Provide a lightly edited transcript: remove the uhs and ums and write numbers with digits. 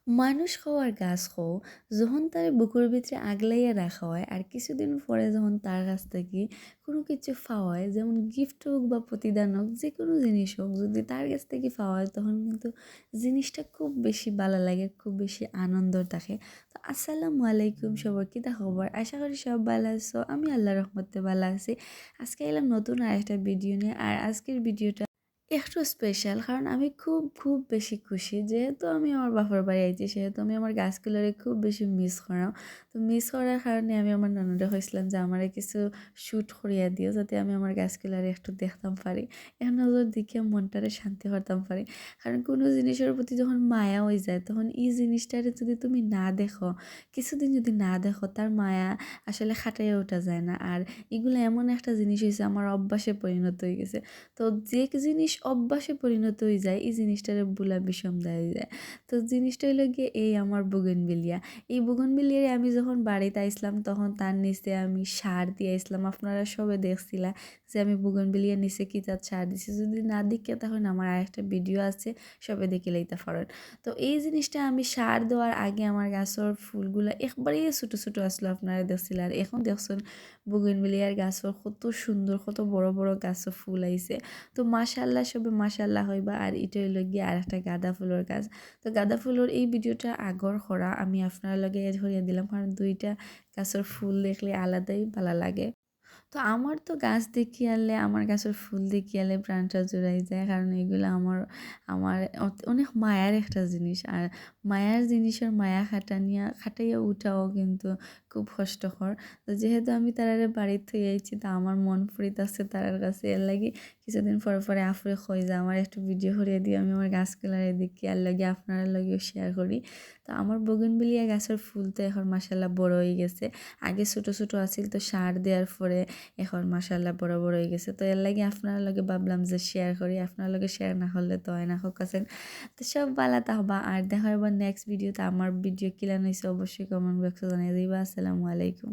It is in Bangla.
মানুষ খাওয়ার গাছ খাও যখন তার বুকুর ভিতরে আগলাইয়া রাখা হয় আর কিছুদিন পরে যখন তার কাছ থেকে কোনো কিছু পাওয়া হয়, যেমন গিফট হোক বা প্রতিদান হোক, যে কোনো জিনিস হোক, যদি তার কাছ থেকে পাওয়া হয় তখন কিন্তু জিনিসটা খুব বেশি ভালো লাগে, খুব বেশি আনন্দ থাকে। তো আসসালামু আলাইকুম, সবার কী খবর? আশা করি সব ভালো আছো। আমি আল্লাহর রহমতে ভালো আছি। আজকে এলাম নতুন আরেকটা ভিডিও নিয়ে। আর আজকের ভিডিওটা একটু স্পেশাল, কারণ আমি খুব খুব বেশি খুশি, যেহেতু আমি আমার বাপের বাড়ি আইছি, সেহেতু আমি আমার গাছগুলোরে খুব বেশি মিস করাম। তো মিস করার কারণে আমি আমার ননদে হয়েছিলাম যে আমারে কিছু শ্যুট করিয়া দিও, যাতে আমি আমার গাছগুলারে একটু দেখতাম পারি, এক নজর দেখে মনটারে শান্তি করতাম পারি। কারণ কোনো জিনিসের প্রতি যখন মায়া হয়ে যায়, তখন এই জিনিসটারে যদি তুমি না দেখো, কিছুদিন যদি না দেখো, তার মায়া আসলে খাটাইয়া ওঠা যায় না। আর এগুলো এমন একটা জিনিস হয়েছে, আমার অভ্যাসে পরিণত হয়ে গেছে। তো যে জিনিস অভ্যাসে পরিণত হয়ে যায়, এই জিনিসটারে বুলা বিষম দেওয়া হয়ে যায়। তো জিনিসটা হইলো গিয়ে এই আমার বুগেনভিলিয়া। এই বুগেনভিলিয়ারে আমি যখন বাড়িতে আইসলাম, তখন তার নিচে আমি সার দিয়ে আইসলাম। আপনারা সবে দেখছিলা যে আমি বুগেনভিলিয়ার নিচে কী তার সার দিছি। যদি না দেখে তখন আমার আরেকটা ভিডিও আছে, সবে দেখে লইতে পারেন। তো এই জিনিসটা আমি সার দেওয়ার আগে আমার গাছের ফুলগুলা একবারেই ছোটো ছোটো আসলো, আপনারা দেখছিল। আর এখন দেখছেন বুগেনভিলিয়ার গাছের কত সুন্দর, কত বড় বড় গাছও ফুল আইছে। তো মাশাআল্লাহ, সবে মাশাআল্লাহ হইবা। আর এটা হইল গিয়ে আর একটা গাঁদা ফুলের গাছ। তো গাঁদা ফুলের এই ভিডিওটা আগর করা, আমি আপনার লগে ধরিয়ে দিলাম, কারণ দুইটা গাছের ফুল দেখলে আলাদাই ভালো লাগে। তো আমার তো গাছ দেখিয়ে আনলে, আমার গাছের ফুল দেখিয়ে আনলে প্রাণটা জুড়াই যায়, কারণ এগুলো আমার আমার অনেক মায়ার একটা জিনিস। আর মায়ার জিনিসের মায়া খাটাইয়া উঠাও কিন্তু খুব কষ্টকর। তো যেহেতু আমি তারারে বাড়ির থেকে আইছি, তা আমার মন ফুরিতাছে তারার কাছে। এর লাগি কিছুদিন পরে পরে আফরে কই যে আমার একটু ভিডিও করিয়ে দিই, আমি আমার গাছগুলারে দেখি, আর লাগে আপনারা লগেও শেয়ার করি। তো আমার বগনভিলিয়া গাছের ফুল তো এখন মাসাল্লাহ বড় হয়ে গেছে। আগে ছোটো ছোটো আছিল, তো সার দেওয়ার পরে এখন মাশাআল্লাহ বড় বড় হয়ে গেছে। তো এর লাগে আপনার লগে ভাবলাম যে শেয়ার করি, আপনার লগে শেয়ার না হলে তো হয় না, হোক আছেন। তো সব ভালো থাকবা, আর দেখা হবে নেক্সট ভিডিওতে। আমার ভিডিও কিলান হয়েছে অবশ্যই কমেন্ট বক্সে জানিয়ে দিবা। আসসালামু আলাইকুম।